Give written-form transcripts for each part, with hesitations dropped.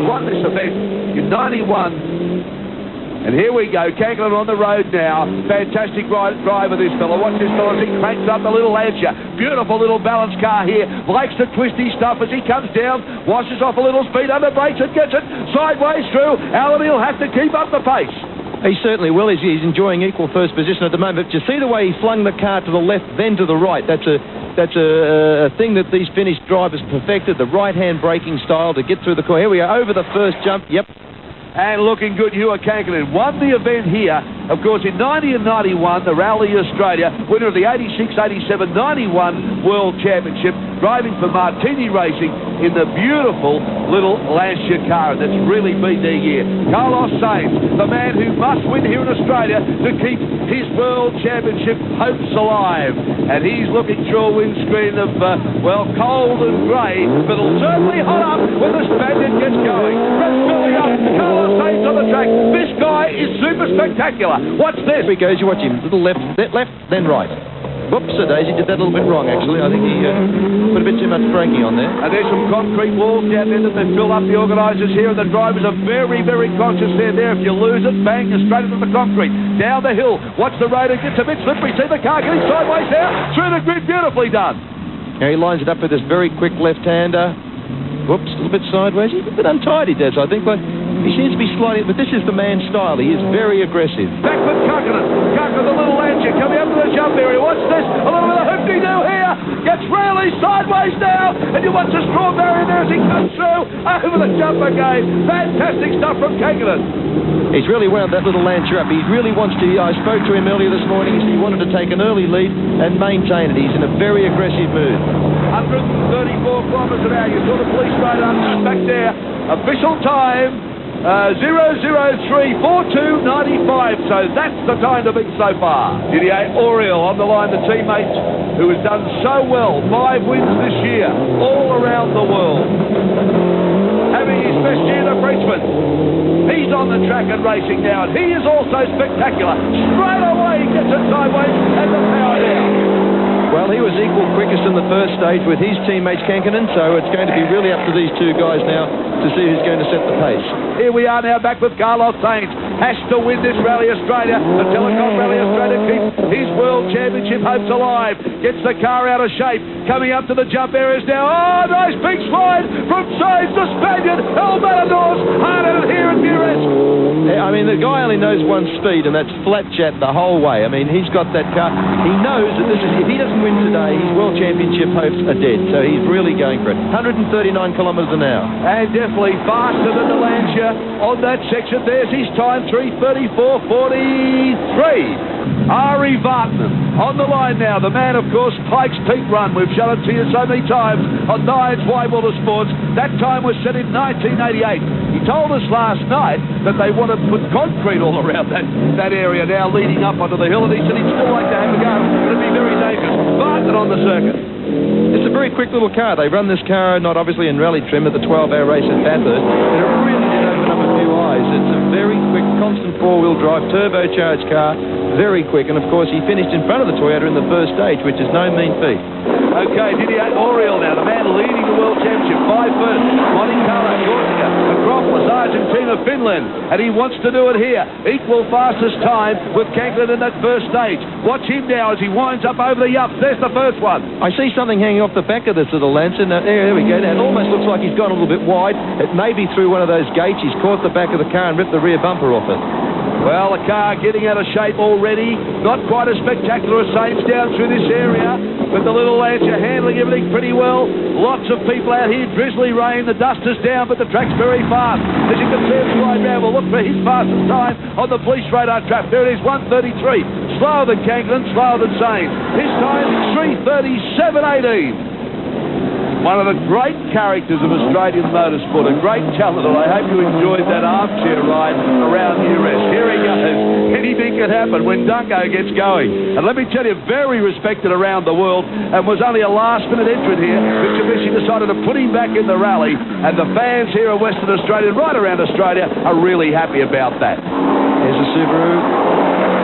won this event in 91. And here we go, Kankerlin on the road now. Fantastic driver, this fella. Watch this fella as he cranks up the little Lancia. Beautiful little balance car here. Likes to twist his stuff as he comes down. Washes off a little speed, under brakes and gets it sideways through. Alan, he'll have to keep up the pace. He certainly will. He's enjoying equal first position at the moment. But you see the way he flung the car to the left, then to the right. That's a thing that these Finnish drivers perfected, the right-hand braking style to get through the corner. Here we are, over the first jump. Yep. And looking good, Hugh Kankerlin won the event here. Of course, in 90 and 91, the Rally Australia, winner of the 86, 87, 91 World Championship, driving for Martini Racing in the beautiful little Lancia car. That's really been their year. Carlos Sainz, the man who must win here in Australia to keep his World Championship hopes alive. And he's looking through a windscreen of, well, cold and grey, but it'll certainly hot up when the Spaniard gets going. Let's building up. Carlos Sainz on the track. This guy is super spectacular. Watch this. Here he goes. You watch him. Little left, then right. Whoops, Daisy did that a little bit wrong, actually. I think he put a bit too much braking on there. And there's some concrete walls down there that they fill up, the organisers here, and the drivers are very, very conscious they're there. If you lose it, bang, you're straight into the concrete. Down the hill. Watch the road. It gets a bit slippery. See the car getting sideways now. Through the grid. Beautifully done. Now he lines it up with this very quick left-hander. Whoops, a little bit sideways. He's a bit untidy, Des, I think, but he seems to be slightly... But this is the man's style. He is very aggressive. Back with Kankerlin. Kankerlin, the little Lancia, coming up to the jump area. Watch this. A little bit of hoopty-doo here. Gets really sideways now. And you watch the straw barrier there as he comes through. Over the jump again. Fantastic stuff from Kankerlin. He's really wound that little Lancia up. He really wants to... I spoke to him earlier this morning. He said he wanted to take an early lead and maintain it. He's in a very aggressive mood. 134 kilometres an hour. You saw the police radar back there. Official time 0:03:42:95. So that's the time to beat so far. Didier Auriol on the line, the teammate who has done so well. 5 wins this year, all around the world. Having his best year, the Frenchman. He's on the track and racing now, and he is also spectacular. Straight away, he gets it sideways and the power down. Well, he was equal quickest in the first stage with his teammates Kankerlin, so it's going to be really up to these two guys now to see who's going to set the pace. Here we are now back with Carlos Sainz. Has to win this Rally Australia. The Telecom Rally Australia keeps his World Championship hopes alive. Gets the car out of shape. Coming up to the jump areas now. Oh, nice big slide from Sainz, the Spaniard. El Matador's harder here at WRC. I mean, the guy only knows one speed, and that's flat chat the whole way. I mean, he's got that car. He knows that this is... If he doesn't win today, his World Championship hopes are dead. So he's really going for it. 139 kilometres an hour. And definitely faster than the Lancia on that section. There's his time, 3:34:43. Ari Vartman on the line now. The man, of course, Pikes Peak Run. We've shown it to you so many times on Nine's Wide World of Sports. That time was set in 1988. He told us last night that they want to put concrete all around that area now leading up onto the hill, and he said he'd still like to have a go. It's going to be very dangerous. Vartman on the circuit. It's a very quick little car. They run this car, not obviously in rally trim, at the 12-hour race at Bathurst, and it really did open up a few eyes. It's a very quick, constant four-wheel drive, turbocharged car, very quick, and of course he finished in front of the Toyota in the first stage, which is no mean feat. Okay, Didier Auriol now, the man leading the World Championship, 5 first, Monte Carlo, Corsica, Acropolis, Argentina, Finland, and he wants to do it here. Equal fastest time with Kankerlin in that first stage. Watch him now as he winds up over the yups. There's the first one. I see something hanging off the back of this little Lancia. There we go. Now, it almost looks like he's gone a little bit wide. It may be through one of those gates. He's caught the back of the car and ripped the rear bumper off it. Well, the car getting out of shape already. Not quite as spectacular as Sainz down through this area, but the little Lancia handling everything pretty well. Lots of people out here. Drizzly rain. The dust is down, but the track's very fast. As you can see, it's slide round. We'll look for his fastest time on the police radar track. There it is, 1:33. Slower than Kankerlin, slower than Sainz. His time, 3:37:18. One of the great characters of Australian motorsport, a great talent, and I hope you enjoyed that armchair ride around WRC. Here he goes. Anything can happen when Dungo gets going. And let me tell you, very respected around the world, and was only a last-minute entrant here. Mitsubishi decided to put him back in the rally, and the fans here in Western Australia, right around Australia, are really happy about that. Here's a Subaru.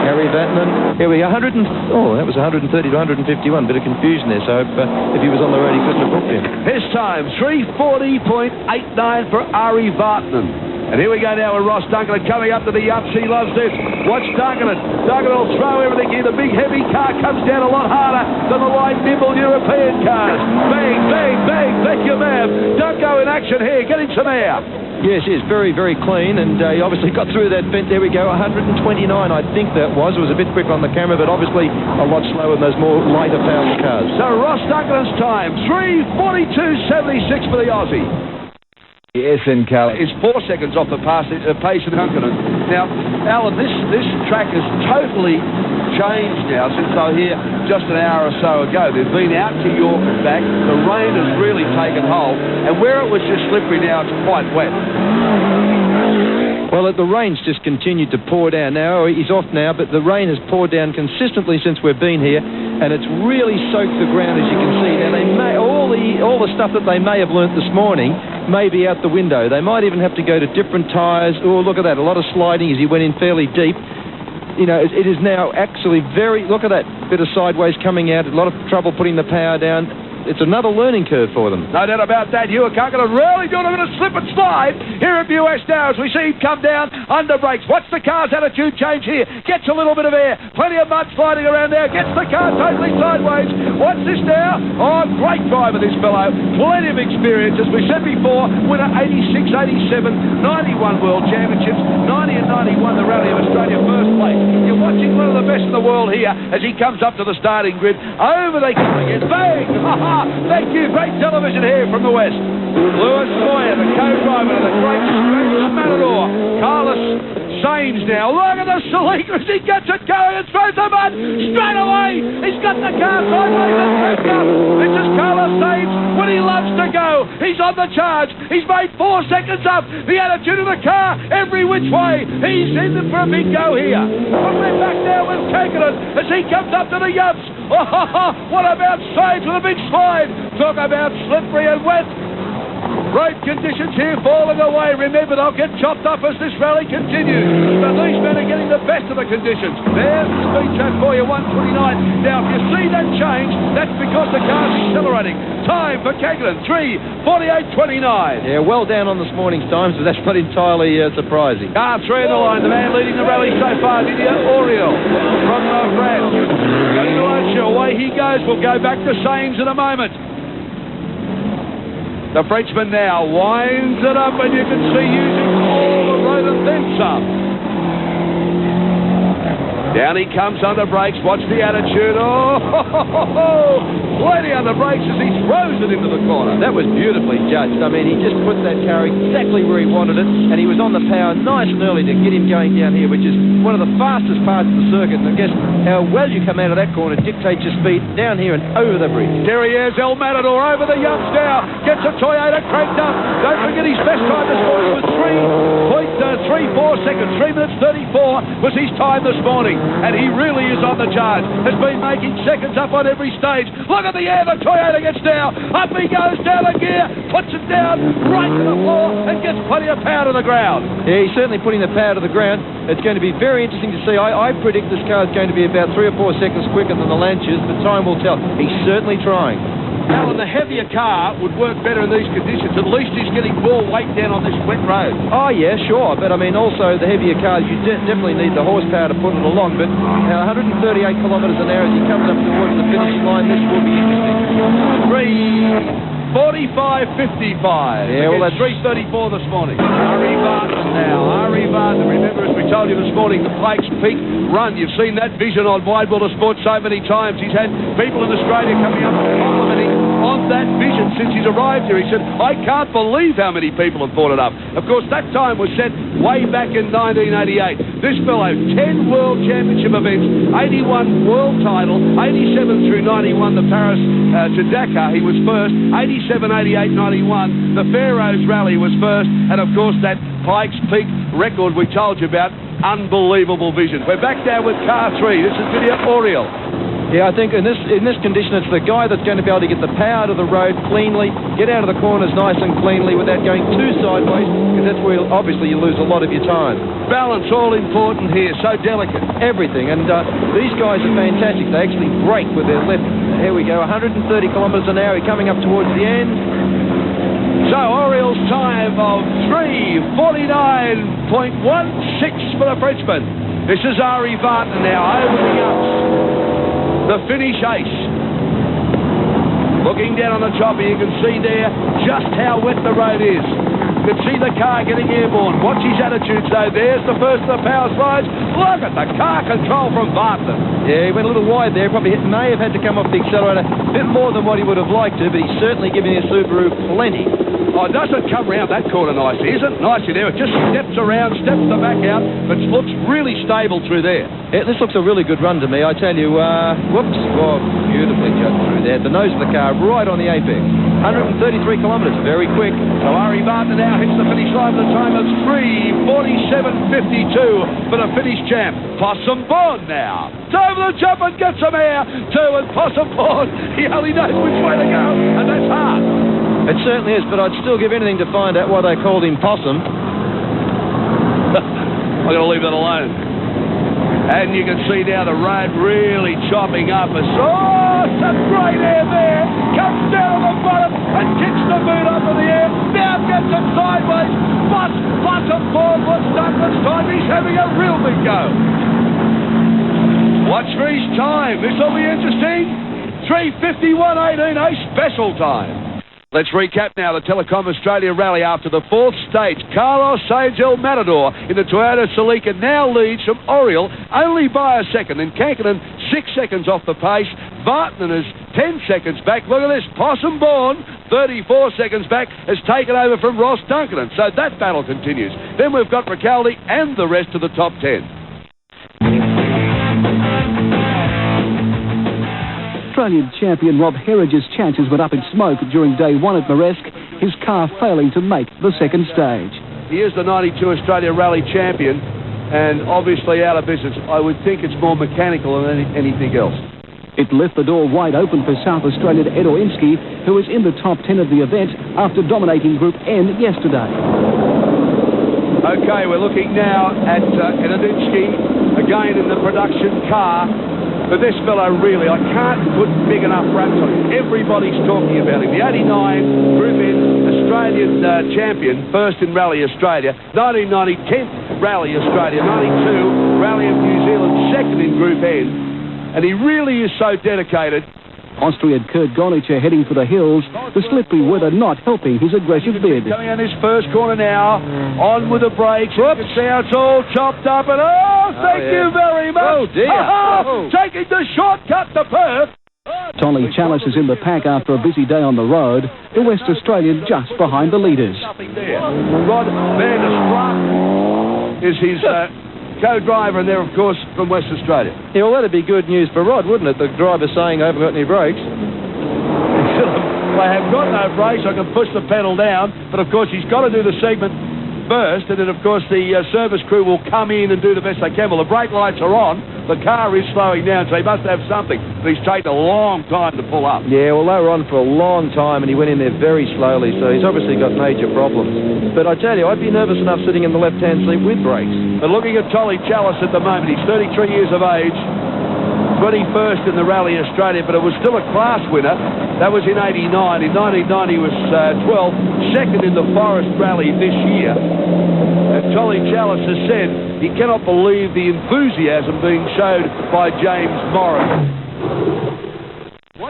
Harry Vatman. Here we go, that was 130 to 151. Bit of confusion there, so if he was on the road, he couldn't have booked him. His time, 3:40.89 for Harry Vatman. And here we go now with Ross Duncan coming up to the Yups. He loves this. Watch Duncan. Duncan will throw everything here. The big heavy car comes down a lot harder than the light nimble European cars. Bang, bang, bang. Thank you, ma'am. Duncan in action here. Get him some air. Yes, very, very clean, and he obviously got through that bend. There we go, 129, I think that was. It was a bit quick on the camera, but obviously a lot slower than those more lighter, powerful cars. So Ross Duncan's time, 3:42.76 for the Aussie. Yes, and Carl. It's 4 seconds off the pace of Duncan. Now, Alan, this track has totally changed now since they were here just an hour or so ago. They've been out to York and back. The rain has really taken hold, and where it was just slippery, now it's quite wet. Well, the rain's just continued to pour down. Now, he's off now, but the rain has poured down consistently since we've been here, and it's really soaked the ground, as you can see. Now, they may, all the stuff that they may have learnt this morning may be out the window. They might even have to go to different tyres. Oh, look at that, a lot of sliding as he went in fairly deep. You know, it is now actually look at that bit of sideways coming out, a lot of trouble putting the power down. It's another learning curve for them. No doubt about that. Hewitt can't really doing a bit of slip and slide here at US now as we see him come down under brakes. Watch the car's attitude change here. Gets a little bit of air. Plenty of mud sliding around there. Gets the car totally sideways. Watch this now. Oh, great driver, this fellow. Plenty of experience. As we said before, winner 86, 87, 91 World Championships, 90 and 91 the Rally of Australia first place. You're watching one of the best in the world here as he comes up to the starting grid. Over they come again. Bang! Thank you. Great television here from the West. Lewis Moyer, the co-driver of the great Matador. Carlos Sainz now. Look at the Salika as he gets it going and throws the mud straight away. He's got the car sideways and turned up. This is Carlos Sainz when he loves to go. He's on the charge. He's made 4 seconds up. The attitude of the car every which way. He's in for a big go here. But we're back now with Kagan as he comes up to the Yups. Oh, what about Sainz with a big slide? Talk about slippery and wet. Road conditions here falling away. Remember, they'll get chopped up as this rally continues. But these men are getting the best of the conditions. There's the speed trap for you, 129. Now, if you see that change, that's because the car's accelerating. Time for Kagan, 3:48.29. Yeah, well down on this morning's time, so that's not entirely surprising. Car 3 in the line. The man leading the rally so far, Didier Oriel from France. Going to Archer. Away he goes. We'll go back to Sainz in a moment. The Frenchman now winds it up, and you can see using all the road and then some. Down he comes under brakes. Watch the attitude. Oh, plenty under brakes as he throws it into the corner. That was beautifully judged. I mean, he just put that car exactly where he wanted it, and he was on the power nice and early to get him going down here, which is one of the fastest parts of the circuit. And I guess how well you come out of that corner dictates your speed down here and over the bridge. There he is, El Matador over the Yups now. Gets a Toyota cranked up. Don't forget his best time this morning was 3.34 seconds. 3 minutes 34 was his time this morning. And he really is on the charge. Has been making seconds up on every stage. Look at the air the Toyota gets now. Up he goes down a gear. Puts it down right to the floor and gets plenty of power to the ground. Yeah, he's certainly putting the power to the ground. It's going to be very interesting to see. I predict this car is going to be about 3 or 4 seconds quicker than the Lanciers, but time will tell. He's certainly trying. Alan, the heavier car would work better in these conditions. At least he's getting more weight down on this wet road. Oh, yeah, sure. But, I mean, also the heavier car, you definitely need the horsepower to put it along. But 138 kilometres an hour as he comes up towards the finishing line, this will be interesting. 3:45.55. Yeah, well, that's 3:34 this morning. Harry Vatman now. Harry Vatman. Remember, as we told you this morning, the Pikes Peak run. You've seen that vision on Wide World of Sport so many times. He's had people in Australia coming up and complimenting on that vision since he's arrived here. He said, I can't believe how many people have brought it up. Of course, that time was set way back in 1988. This fellow, 10 World Championship events, 81 world title, 87 through 91, the Paris to Dakar, he was first, 87, 88, 91, the Faroes Rally was first, and of course that Pikes Peak record we told you about, unbelievable vision. We're back down with car 3. This is Didier Oriel. Yeah, I think in this condition, it's the guy that's going to be able to get the power to the road cleanly, get out of the corners nice and cleanly without going too sideways, because that's where obviously you lose a lot of your time. Balance all important here, so delicate. Everything, and these guys are fantastic. They actually brake with their left. Here we go, 130 kilometres an hour, coming up towards the end. So Oriel's time of 3:49.16 for the Frenchman. This is Ari Vartan now over the ups. The finish ace. Looking down on the chopper, you can see there just how wet the road is. You can see the car getting airborne. Watch his attitudes though. There's the first of the power slides. Look at the car control from Vartan. Yeah, he went a little wide there. Probably may have had to come off the accelerator a bit more than what he would have liked to, but he's certainly giving his Subaru plenty. Oh, it doesn't come round that corner nicely, isn't it? Nicely there. It just steps around, steps the back out, but looks really stable through there. Yeah, this looks a really good run to me. I tell you, whoops, oh, beautifully judged through there. The nose of the car right on the apex. 133 kilometres, very quick. So Ari Vartan now hits the finish line with a time of 3:47.52 for the finish champ. Possum Bourne now. It's over the jump and gets some air too, and Possum Bourne, he only knows which way to go, and that's hard. It certainly is, but I'd still give anything to find out why they called him Possum. I'm going to leave that alone. And you can see now the road really chopping up. Some great air there. Comes down on the bottom and kicks the boot up in the air. Now gets it sideways. Possum Bourne was done this time. He's having a real big go. Watch for his time. This will be interesting. 3:51.18, a special time. Let's recap now the Telecom Australia Rally after the fourth stage. Carlos Sainz El Matador in the Toyota Celica now leads from Oriel only by a second. And Kankinen 6 seconds off the pace. Vartan is 10 seconds back. Look at this. Possum Bourne, 34 seconds back, has taken over from Ross Duncan. So that battle continues. Then we've got Ricaldi and the rest of the top 10. Australian champion Rob Herridge's chances went up in smoke during day one at Maresque, his car failing to make the second stage. He is the 92 Australia Rally champion and obviously out of business. I would think it's more mechanical than anything else. It left the door wide open for South Australian Ed Oimski, who was in the top 10 of the event after dominating Group N yesterday. Okay, we're looking now at Ed Oimski again in the production car. But this fellow really, I can't put big enough raps on him. Everybody's talking about him. The 89 Group N Australian champion, first in Rally Australia. 1990, 10th Rally Australia. 92 Rally of New Zealand, second in Group N. And he really is so dedicated. Austrian Kurt Gonicher heading for the hills, the slippery weather not helping his aggressive bid. Coming on his first corner now, on with the brakes. You can see how it's all chopped up, and thank you very much. Oh dear. Taking the shortcut to Perth. Tolly Chalice is in the pack after a busy day on the road, the West Australian just behind the leaders. Nothing there. Rod Van der Straat is his co-driver, and they're, of course, from West Australia. Yeah, well, that'd be good news for Rod, wouldn't it? The driver saying, I haven't got any brakes. I have got no brakes. I can push the pedal down. But, of course, he's got to do the segment first. And then, of course, the service crew will come in and do the best they can. Well, the brake lights are on. The car is slowing down, so he must have something. But he's taken a long time to pull up. Yeah, well, they were on for a long time, and he went in there very slowly. So he's obviously got major problems. But I tell you, I'd be nervous enough sitting in the left-hand seat with brakes. But looking at Tolly Chalice at the moment, he's 33 years of age. 21st in the Rally Australia, but it was still a class winner. That was in 89. In 1990 was 12th, second in the Forest Rally this year. And Tolly Chalice has said he cannot believe the enthusiasm being showed by James Morris.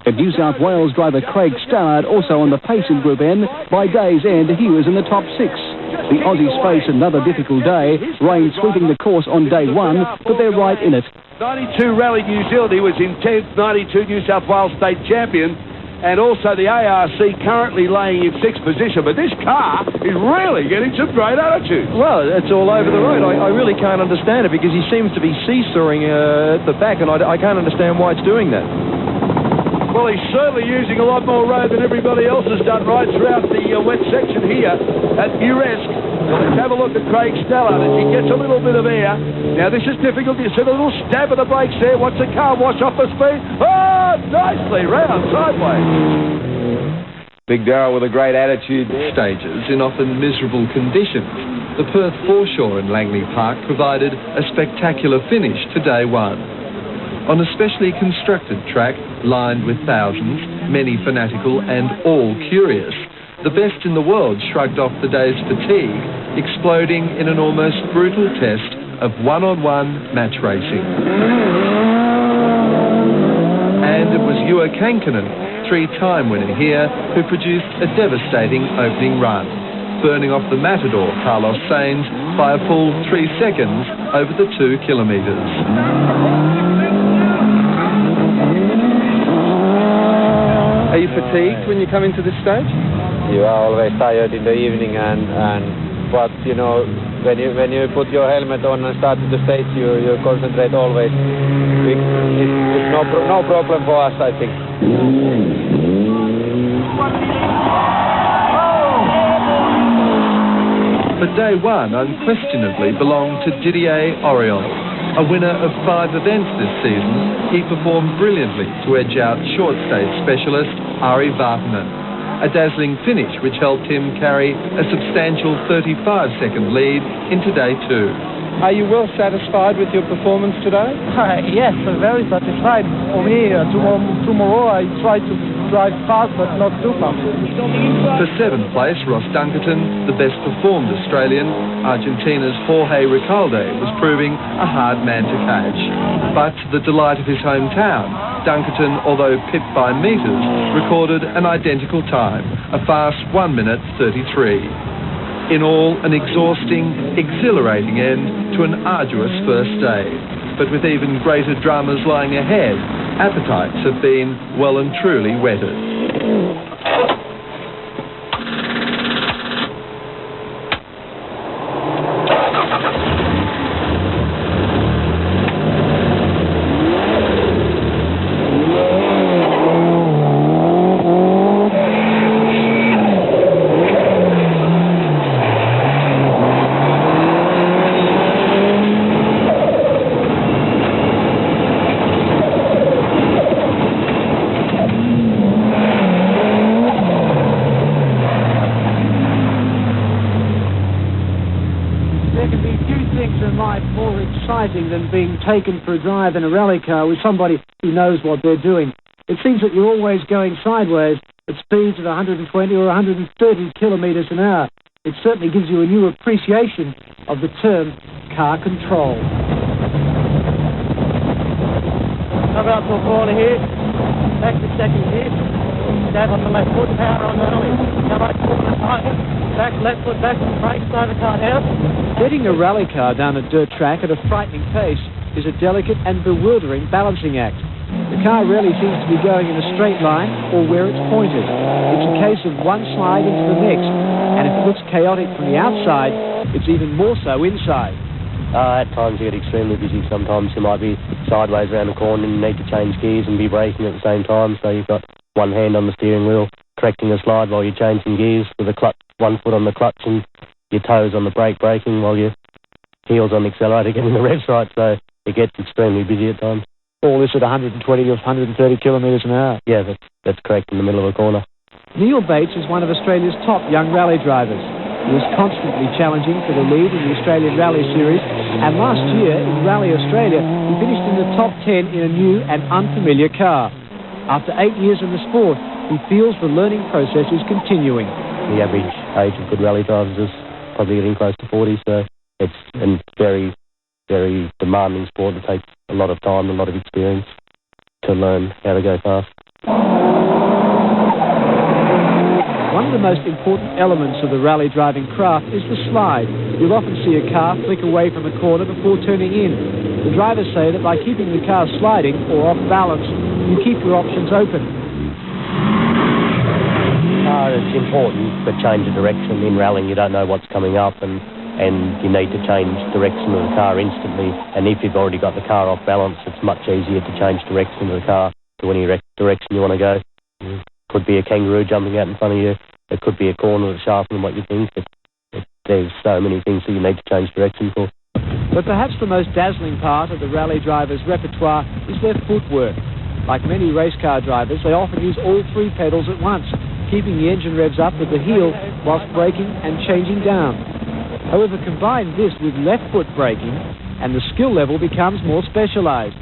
And New South Wales driver Craig Starrard also on the pace in Group N. By day's end, he was in the top 6. The Aussies face another difficult day, rain sweeping the course on day one, but they're right in it. 92 Rally New Zealand, he was in 10th, 92 New South Wales state champion, and also the ARC currently laying in 6th position. But this car is really getting some great attitude. Well, it's all over the road. I really can't understand it because he seems to be seesawing at the back, and I can't understand why it's doing that. Well, he's certainly using a lot more road than everybody else has done right throughout the wet section here at WRC. So let's have a look at Craig Stallard as he gets a little bit of air. Now, this is difficult. You see the little stab of the brakes there. Watch the car wash off the speed. Oh, nicely round sideways. Big Darrell with a great attitude. Stages in often miserable conditions, the Perth foreshore in Langley Park provided a spectacular finish to day one. On a specially constructed track lined with thousands, many fanatical and all curious, the best in the world shrugged off the day's fatigue, exploding in an almost brutal test of one-on-one match racing. And it was Juha Kankkunen, three-time winner here, who produced a devastating opening run, burning off the matador Carlos Sainz by a full 3 seconds over the 2 kilometres. Are you fatigued when you come into this stage? You are always tired in the evening, but you know, when you put your helmet on and start the stage, you concentrate always. It's no problem for us, I think. But day one unquestionably belonged to Didier Oriol. A winner of 5 events this season, he performed brilliantly to edge out short stage specialist Ari Vartinen. A dazzling finish which helped him carry a substantial 35-second lead into day 2. Are you well satisfied with your performance today? Yes, I'm very satisfied. For me, tomorrow I try to drive fast, but not too fast. For 7th place, Ross Dunkerton, the best performed Australian, Argentina's Jorge Recalde was proving a hard man to catch. But to the delight of his hometown, Dunkerton, although pipped by metres, recorded an identical time, a fast 1 minute 33. In all, an exhausting, exhilarating end to an arduous first day. But with even greater dramas lying ahead, appetites have been well and truly whetted. More exciting than being taken for a drive in a rally car with somebody who knows what they're doing. It seems that you're always going sideways at speeds of 120 or 130 kilometres an hour. It certainly gives you a new appreciation of the term car control. Come out to a corner here, back to second gear, stab on the left foot, power on early, come right corner, tighten, back left foot, back to the brakes, slow the car down. Getting a rally car down a dirt track at a frightening pace is a delicate and bewildering balancing act. The car rarely seems to be going in a straight line or where it's pointed. It's a case of one slide into the next, and if it looks chaotic from the outside, it's even more so inside. At times you get extremely busy. Sometimes you might be sideways around the corner and you need to change gears and be braking at the same time, so you've got one hand on the steering wheel correcting a slide while you're changing gears with a clutch, one foot on the clutch and your toes on the brake braking while your heels on the accelerator getting the revs right, so it gets extremely busy at times. All this at 120 or 130 kilometres an hour? Yeah, that's correct, in the middle of a corner. Neil Bates is one of Australia's top young rally drivers. He is constantly challenging for the lead in the Australian Rally Series, and last year in Rally Australia he finished in the top 10 in a new and unfamiliar car. After 8 years in the sport, he feels the learning process is continuing. The average age of good rally drivers is probably getting close to 40, so it's a very, very demanding sport. It takes a lot of time and a lot of experience to learn how to go fast. One of the most important elements of the rally driving craft is the slide. You'll often see a car flick away from a corner before turning in. The drivers say that by keeping the car sliding or off balance, you keep your options open. It's important to change the direction. In rallying, you don't know what's coming up, and you need to change direction of the car instantly. And if you've already got the car off balance, it's much easier to change direction of the car to any direction you want to go. Could be a kangaroo jumping out in front of you. It could be a corner that's sharper than what you think. There's so many things that you need to change direction for. But perhaps the most dazzling part of the rally driver's repertoire is their footwork. Like many race car drivers, they often use all three pedals at once, keeping the engine revs up with the heel whilst braking and changing down. However, combine this with left foot braking and the skill level becomes more specialised.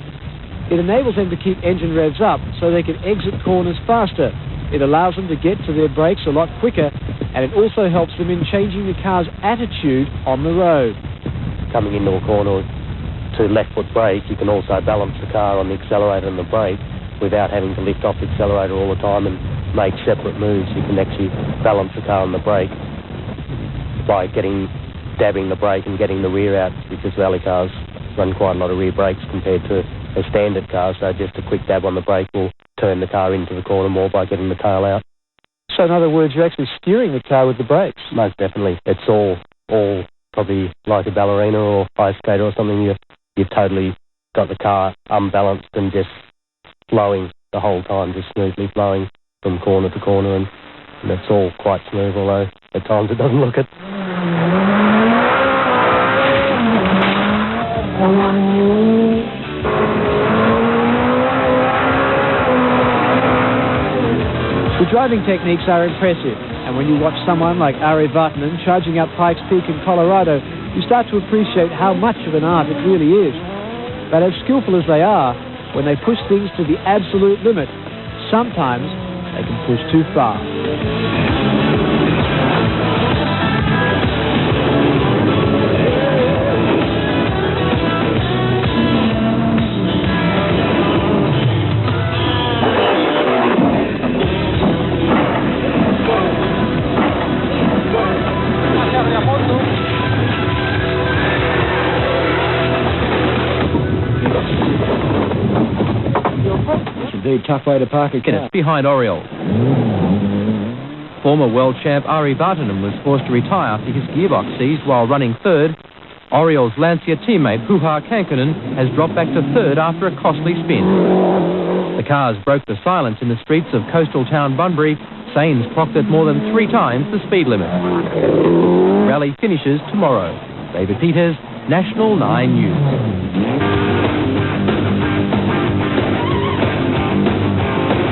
It enables them to keep engine revs up so they can exit corners faster. It allows them to get to their brakes a lot quicker, and it also helps them in changing the car's attitude on the road. Coming into a corner to left foot brake, you can also balance the car on the accelerator and the brake without having to lift off the accelerator all the time and make separate moves. You can actually balance the car on the brake by dabbing the brake and getting the rear out, because rally cars run quite a lot of rear brakes compared to a standard car, so just a quick dab on the brake will turn the car into the corner more by getting the tail out. So in other words, you're actually steering the car with the brakes? Most definitely. It's all probably like a ballerina or ice skater or something. You've totally got the car unbalanced and just flowing the whole time, just smoothly flowing from corner to corner, and it's all quite smooth, although at times it doesn't look it. The driving techniques are impressive, and when you watch someone like Ari Vatanen charging up Pikes Peak in Colorado, you start to appreciate how much of an art it really is. But as skillful as they are, when they push things to the absolute limit, sometimes they can push too far. Tough way to park a car. Minutes behind Oriole. Former world champ Ari Vatanen was forced to retire after his gearbox seized while running third. Oriole's Lancia teammate Juha Kankkunen has dropped back to third after a costly spin. The cars broke the silence in the streets of coastal town Bunbury. Sainz clocked at more than 3 times the speed limit. Rally finishes tomorrow. David Peters, National 9 News.